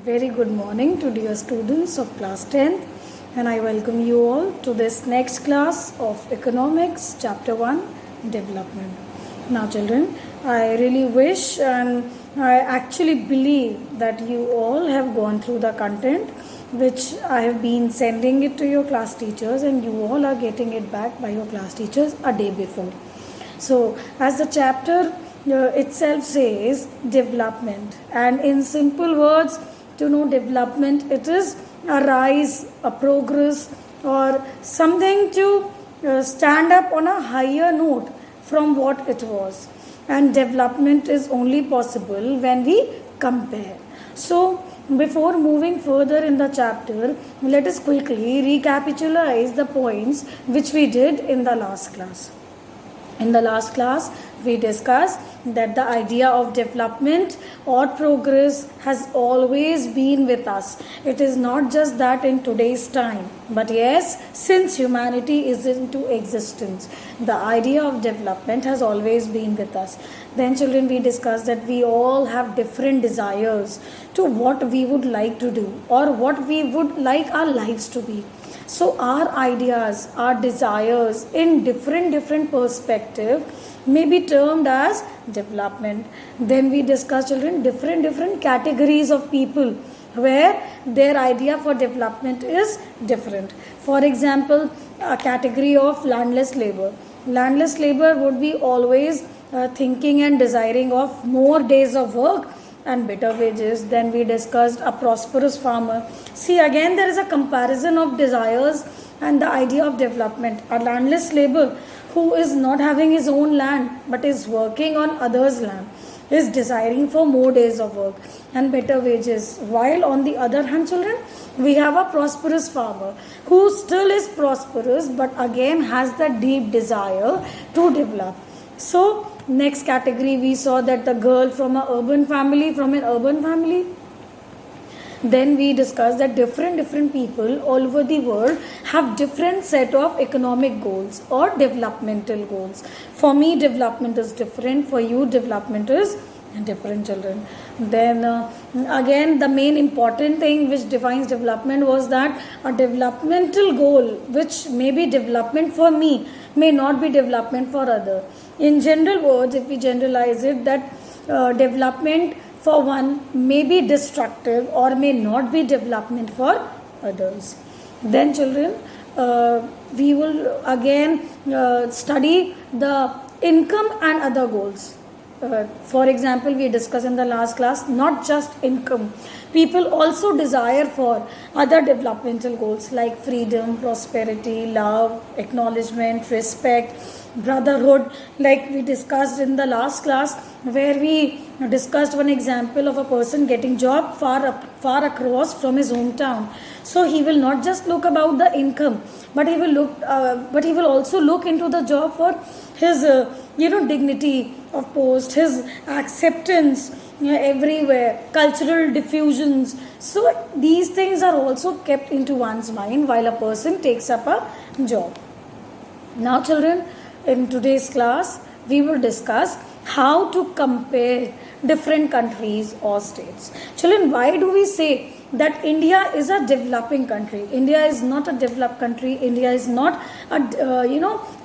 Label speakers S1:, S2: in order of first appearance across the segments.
S1: Very good morning to dear students of class 10th, and I welcome you all to this next class of economics chapter 1 development. Now children, I really wish and I actually believe that you all have gone through the content which I have been sending it to your class teachers, and you all are getting it back by your class teachers a day before. So as the chapter itself says development, and in simple words, to know development, it is a rise, a progress, or something to stand up on a higher note from what it was. And development is only possible when we compare. So before moving further in the chapter, let us quickly recapitalize the points which we did in the last class. In the last class, we discussed that the idea of development or progress has always been with us. It is not just that in today's time, but yes, since humanity is into existence, the idea of development has always been with us. Then children, we discussed that we all have different desires to what we would like to do or what we would like our lives to be. So our ideas, our desires in different perspective may be termed as development. Then we discuss children different categories of people where their idea for development is different. For example, a category of landless labor. Landless labor would be always thinking and desiring of more days of work and better wages. Then we discussed a prosperous farmer. See, again there is a comparison of desires and the idea of development. A landless labor who is not having his own land but is working on others' land is desiring for more days of work and better wages. While on the other hand, children, we have a prosperous farmer who still is prosperous but again has the deep desire to develop. So next category, we saw that the girl from an urban family. Then we discussed that different people all over the world have different set of economic goals or developmental goals. For me, development is different. For you, development is different, children. Then again, the main important thing which defines development was that a developmental goal which may be development for me may not be development for other. In general words, if we generalize it, that development for one may be destructive or may not be development for others. Then children, we will again study the income and other goals. For example, we discussed in the last class, not just income. People also desire for other developmental goals like freedom, prosperity, love, acknowledgement, respect, brotherhood. Like we discussed in the last class, where we discussed one example of a person getting job far across from his hometown. So he will not just look about the income, but he will also look into the job for his dignity of post, his acceptance everywhere, cultural diffusions. So these things are also kept into one's mind while a person takes up a job. Now children, in today's class, we will discuss how to compare different countries or states. Children, why do we say that India is a developing country? India is not a developed country. India is not a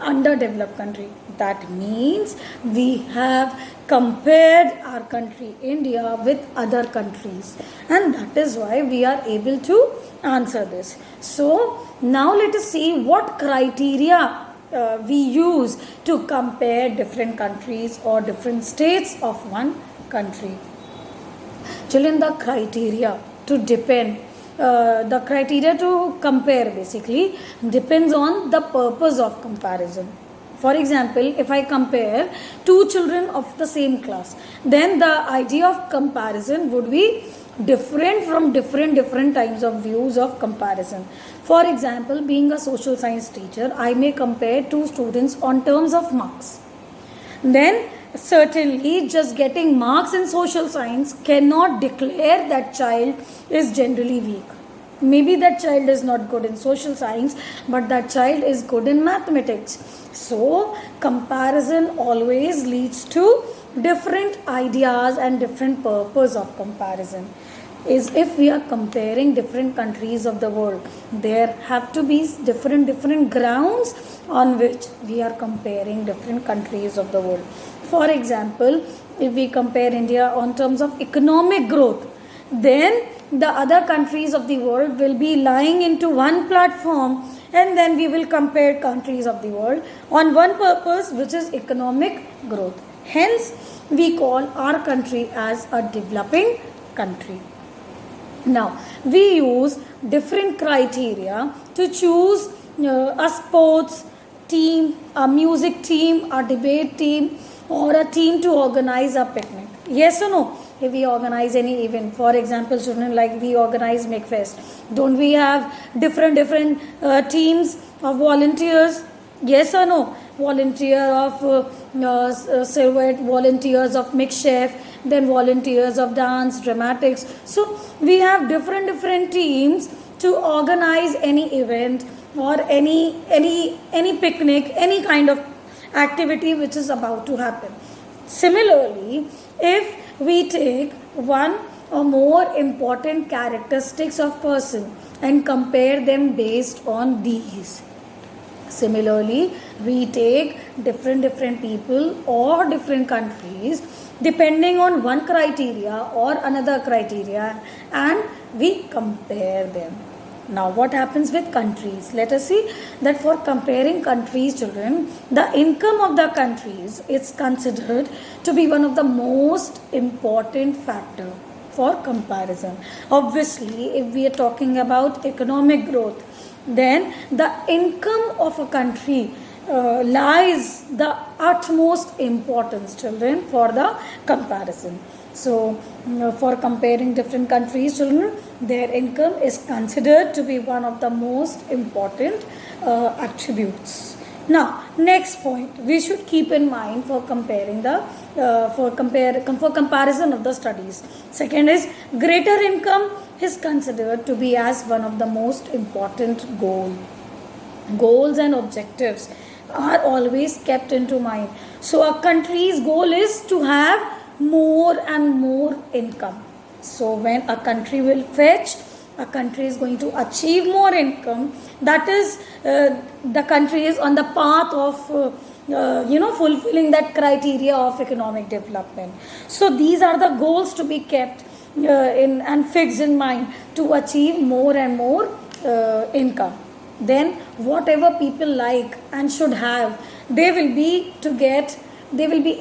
S1: underdeveloped country. That means we have compared our country India with other countries, and that is why we are able to answer this. So now let us see what criteria we use to compare different countries or different states of one country. Children, the criteria to compare basically depends on the purpose of comparison. For example, if I compare two children of the same class, then the idea of comparison would be different from different types of views of comparison. For example, being a social science teacher, I may compare two students on terms of marks. Then certainly just getting marks in social science cannot declare that child is generally weak. Maybe that child is not good in social science, but that child is good in mathematics. So comparison always leads to different ideas and different purpose of comparison. is if we are comparing different countries of the world, there have to be different grounds on which we are comparing different countries of the world. For example, if we compare India on terms of economic growth, then the other countries of the world will be lying into one platform, and then we will compare countries of the world on one purpose, which is economic growth. Hence, we call our country as a developing country. Now, we use different criteria to choose a sports team, a music team, a debate team, or a team to organize a picnic. Yes or no? If we organize any event, for example, children, like we organize MakeFest, don't we have different teams of volunteers? Yes or no? Volunteer of silhouette, volunteers of mixed chef, then volunteers of dance, dramatics. So we have different teams to organize any event or any picnic, any kind of activity which is about to happen. Similarly, if we take one or more important characteristics of person and compare them based on these. Similarly, we take different people or different countries depending on one criteria or another criteria, and we compare them. Now, what happens with countries? Let us see that for comparing countries, children, the income of the countries is considered to be one of the most important factor for comparison. Obviously, if we are talking about economic growth, then the income of a country lies the utmost importance, children, for the comparison. So, for comparing different countries, children, their income is considered to be one of the most important attributes. Now, next point we should keep in mind for comparing the for comparison of the studies. Second is greater income is considered to be as one of the most important goals and objectives are always kept into mind. So a country's goal is to have more and more income. So when a country will fetch, a country is going to achieve more income, that is the country is on the path of fulfilling that criteria of economic development. So these are the goals to be kept in and fixed in mind to achieve more and more income. Then whatever people like and should have, they will be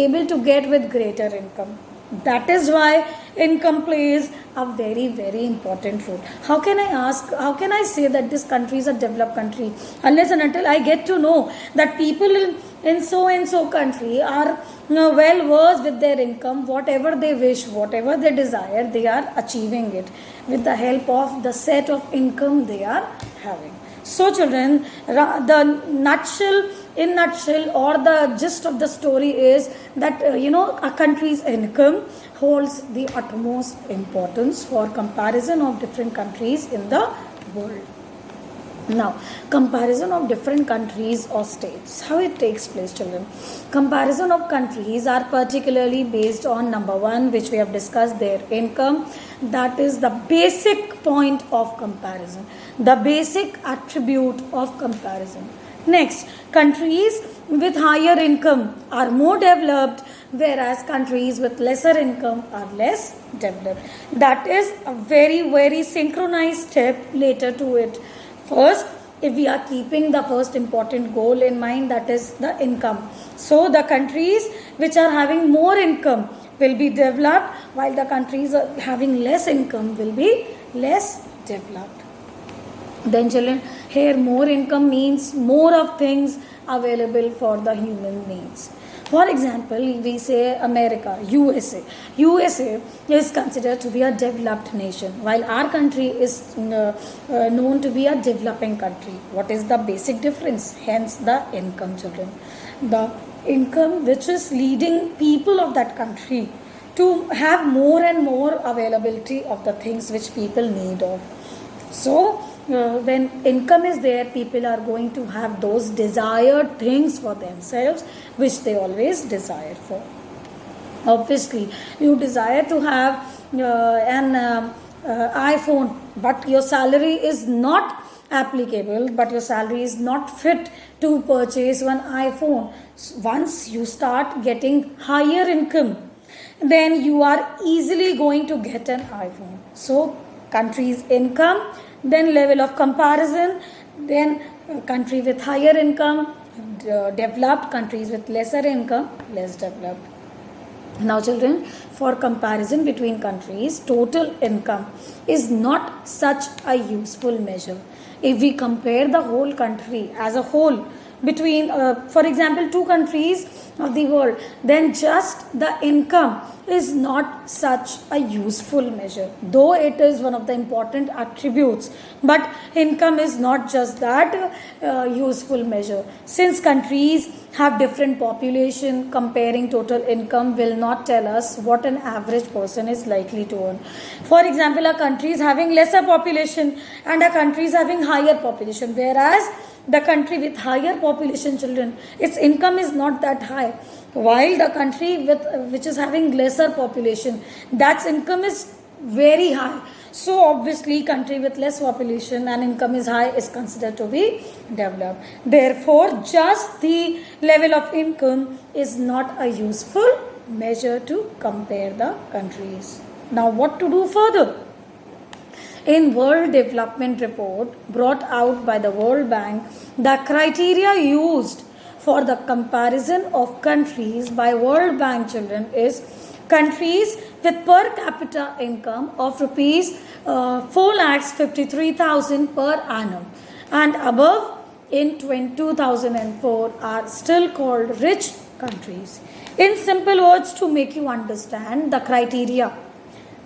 S1: able to get with greater income. That is why income plays a very, very important role. How can I say that this country is a developed country unless and until I get to know that people in so and so country are well versed with their income, whatever they wish, whatever they desire, they are achieving it with the help of the set of income they are having. So children, the nutshell or the gist of the story is that a country's income holds the utmost importance for comparison of different countries in the world. Now, comparison of different countries or states. How it takes place, children? Comparison of countries are particularly based on number one, which we have discussed, their income. That is the basic point of comparison, the basic attribute of comparison. Next, countries with higher income are more developed, whereas countries with lesser income are less developed. That is a very, very synchronized step later to it. First, if we are keeping the first important goal in mind, that is the income. So the countries which are having more income will be developed, while the countries having less income will be less developed. Then children, here more income means more of things available for the human needs. For example, we say America, USA. USA is considered to be a developed nation, while our country is known to be a developing country. What is the basic difference? Hence the income, children. The income which is leading people of that country to have more and more availability of the things which people need of. So, when income is there, people are going to have those desired things for themselves which they always desire for. Obviously, you desire to have an iPhone, but your salary is not applicable, but your salary is not fit to purchase one iPhone. Once you start getting higher income, then you are easily going to get an iPhone. So country's income, then level of comparison, then country with higher income, developed, countries with lesser income, less developed. Now children, for comparison between countries, total income is not such a useful measure. If we compare the whole country as a whole between, for example, two countries of the world, then just the income is not such a useful measure, though it is one of the important attributes, but income is not just that useful measure. Since countries have different population, comparing total income will not tell us what an average person is likely to earn. For example, a country is having lesser population and a country is having higher population, whereas the country with higher population, children, its income is not that high, while the country which is having lesser population, that's income is very high. So obviously country with less population and income is high is considered to be developed. Therefore just the level of income is not a useful measure to compare the countries. Now what to do further? In World Development Report brought out by the World Bank, the criteria used for the comparison of countries by World Bank, children, is countries with per capita income of rupees 4,53,000 per annum and above in 2004 are still called rich countries. In simple words, to make you understand, the criteria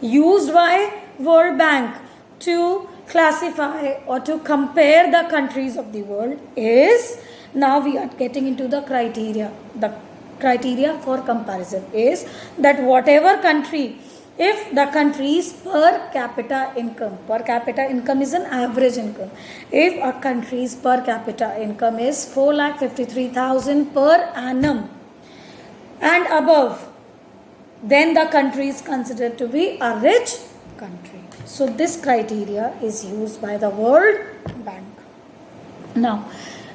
S1: used by World Bank to classify or to compare the countries of the world is, now we are getting into the criteria. The criteria for comparison is that whatever country, if the country's per capita income is an average income, if a country's per capita income is 4,53,000 per annum and above, then the country is considered to be a rich country. So this criteria is used by the World Bank. Now,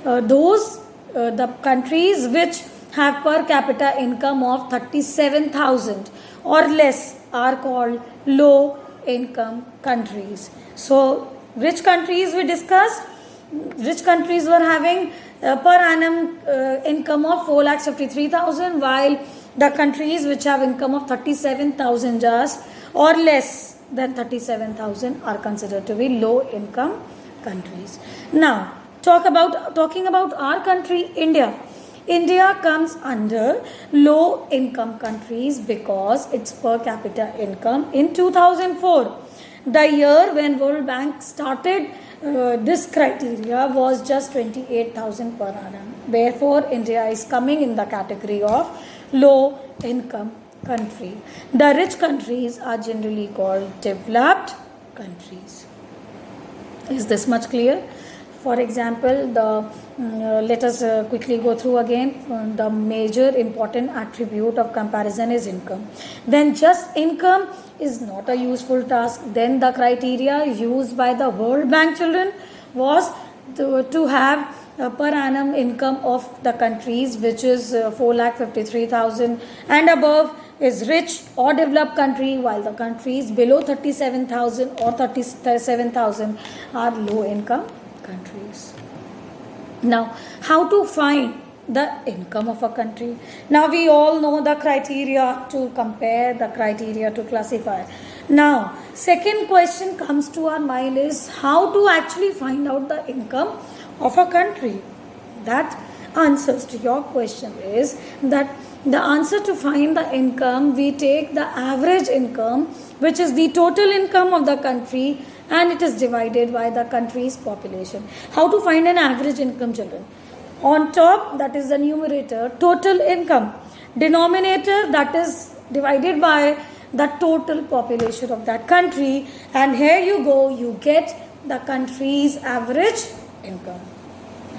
S1: the countries which have per capita income of 37,000 or less are called low income countries. So rich countries we discussed, rich countries were having per annum income of 4,53,000, while the countries which have income of 37,000 just or less than 37,000 are considered to be low income countries. Now talking about our country, India. India comes under low income countries because its per capita income in 2004, the year when World Bank started this criteria, was just 28,000 per annum. Therefore India is coming in the category of low income country. The rich countries are generally called developed countries. Is this much clear? For example, let us quickly go through again. The major important attribute of comparison is income. Then just income is not a useful task. Then the criteria used by the World Bank, children, was to have per annum income of the countries which is 4,53,000 and above is rich or developed country, while the countries below 37,000 or 37,000 are low income countries. Now, how to find the income of a country? Now, we all know the criteria to compare, the criteria to classify. Now, second question comes to our mind is how to actually find out the income of a country. That answers to your question is that the answer to find the income, we take the average income, which is the total income of the country, and it is divided by the country's population. How to find an average income, children? On top, that is the numerator, total income. Denominator, that is divided by the total population of that country, and here you go, you get the country's average income.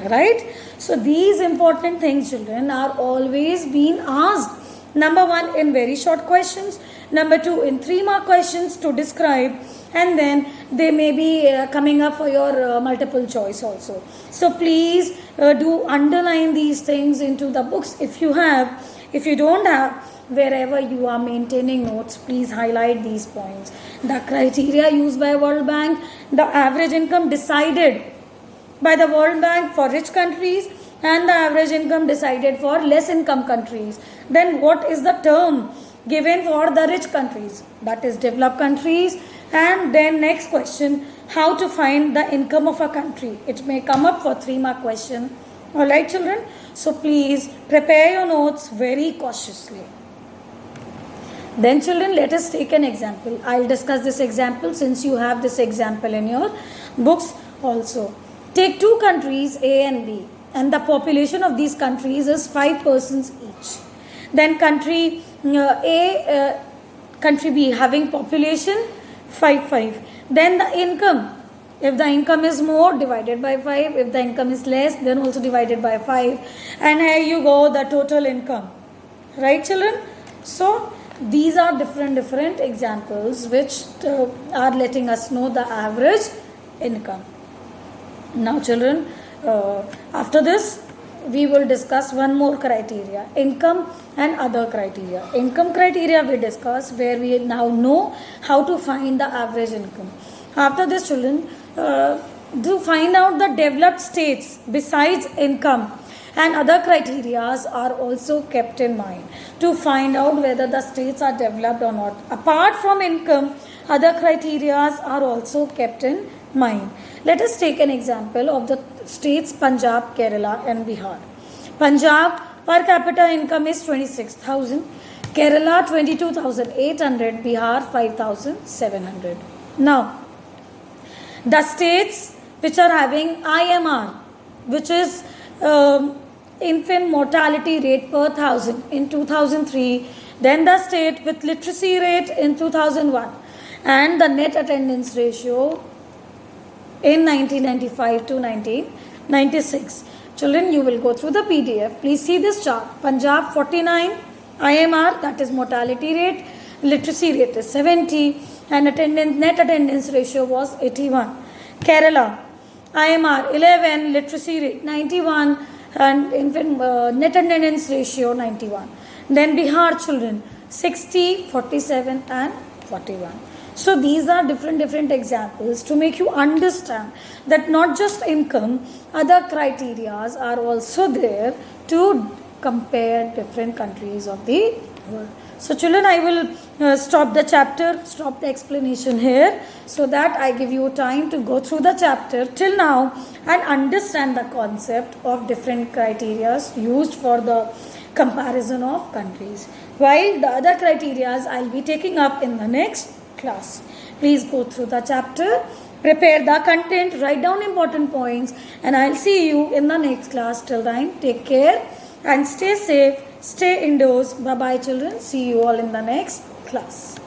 S1: Right? So these important things, children, are always being asked. Number one, in very short questions. Number 2, in 3-mark questions to describe, and then they may be coming up for your multiple choice also. So please do underline these things into the books if you have. If you don't have, wherever you are maintaining notes, please highlight these points. The criteria used by World Bank, the average income decided by the World Bank for rich countries and the average income decided for less income countries. Then what is the term given for the rich countries? That is developed countries. And then next question, how to find the income of a country. It may come up for 3-mark question. Alright children, so please prepare your notes very cautiously. Then children, let us take an example. I'll discuss this example since you have this example in your books also. Take 2 countries A and B, and the population of these countries is 5 persons each. Then country A, country B having population 5. Then the income. If the income is more, divided by 5. If the income is less, then also divided by 5. And here you go, the total income. Right children? So these are different examples which are letting us know the average income. Now children, after this we will discuss one more criteria, income and other criteria. Income criteria we discuss, where we now know how to find the average income. After this children, to find out the developed states besides income and other criterias are also kept in mind to find out whether the states are developed or not. Apart from income, other criterias are also kept in mind. Let us take an example of the states Punjab, Kerala and Bihar. Punjab per capita income is 26,000, Kerala 22,800, Bihar 5,700. Now, the states which are having IMR, which is infant mortality rate per 1,000 in 2003, then the state with literacy rate in 2001, and the net attendance ratio in 1995 to 1996. Children, you will go through the PDF. Please see this chart. Punjab 49 IMR, that is mortality rate, literacy rate is 70, and net attendance ratio was 81. Kerala IMR 11, literacy rate 91, and infant net attendance ratio 91. Then Bihar children 60, 47 and 41. So these are different examples to make you understand that not just income, other criterias are also there to compare different countries of the world. So children, I will stop the chapter, stop the explanation here, so that I give you time to go through the chapter till now and understand the concept of different criterias used for the comparison of countries. While the other criterias I'll be taking up in the next class. Please go through the chapter, prepare the content, write down important points, and I'll see you in the next class. Till then, take care and stay safe, stay indoors. Bye bye children. See you all in the next class.